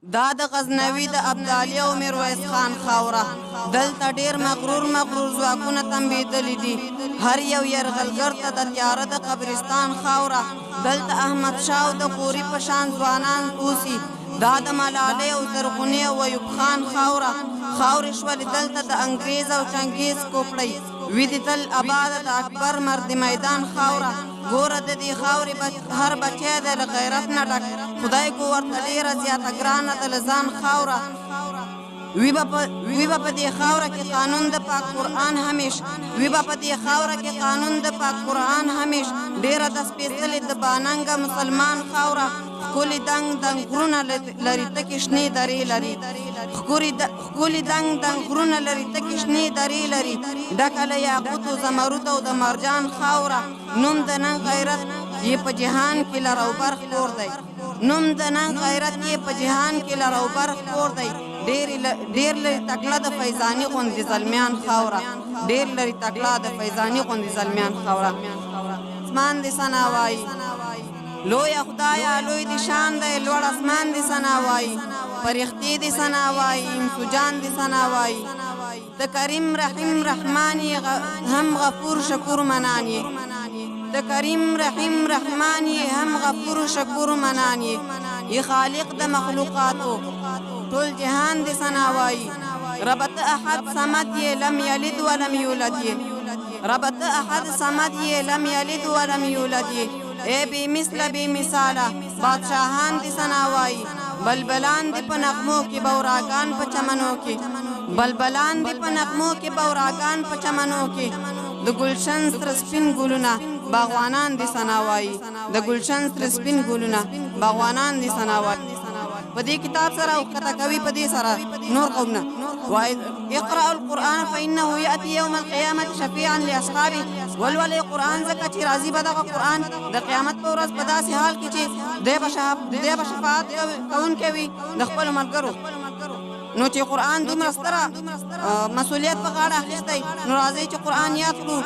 دا د غزنوي د ابدالي او میرویس خان خاوره دلته ډیر مغرور ځواکونه تنبیدلي دي. هر یو یرغلګر ته د تیاره د قبرستان خاوره دلته احمد شاه او د غوري په شان ځوانان اوسي. دا د ملالۍ او زرغونې او ایوب خان خاورې شولې دلته د انګریز او چنګیز کوپړۍ ویدي تل آباد د اکبر مرد میدان خاوره. ګوره د دې خاورې هر بچی دی له غیرت نه ډک، خدای کو ورته ډېره زیاته ګرانه ده له ځان خاوره. وی به په دې خاوره کې قانون د پاک قرآن همیش، وی به په دې خاوره کې قانون د پاک قرآن همیش. ډېره د سپېڅلې د باننګه مسلمان خاوره ښکلي دنګ دنګ غرونه لري، تکې شنې درې لري. ښکلي دنګ دنګ غرونه لري، تکې شنې درې لري. ډکه له یاقوتو زمرود او د مرجان خاوره. نوم د نن غیرت یې په جهان کې لر او بر خپور دی، نوم د نن غیرت یې په جهان کې لر او بر خپور دی. ډېر لري تکړه د فیضاني غوندې زلمیان خاوره، ډېر لري تکړه د فیضاني غوندې زلمیان خاوره. اسمان دې ثنا وایي لویه خدایه، لوی دې شان دی، لوړ اسمان دې ثنا وایي، فرښتې دې ثنا وایي، انسو جان دې ثنا وایي. د کریم رحیم رحمان یې هم غفور شکور منان یې، د کریم رحیم رحمان یې هم غفور شکور منان یې. ای خالق د مخلوقاتو ټول جهان دې ثنا وایي. ربت احد صمد یې لم یلد ولم یولد یې، ربت احد صمد یې لم یلد ولم یولد یې. ای بی مثل بی مثاله بادشاهان دې ثنا وایي. بلبلان دې په نغمو کې بوراګان په چمنو کې، بلبلان دې په نغمو کې بوراګان په چمنو کې. د ګلشن سر سپین ګلونه باغوانان دې ثنا وایي، د ګلشن سر سپین ګلونه باغوانان دې ثنا وایي. په دې کتاب سره او کته کوي په دې سره نور قومونه وایي اقرأ القرآن فإنه يأتي يوم القيامة شفيعا لأصحابه. ولولې قرآن ځکه چې راځي به دغه قرآن د قیامت په ورځ په داسې حال کې چې دی به شفاعت کوونکی وي د خپلو ملګرو. نو چې قرآن دومره ستره مسؤلیت په غاړه اخیستی، نو راځئ چې قرآن یاد کړو.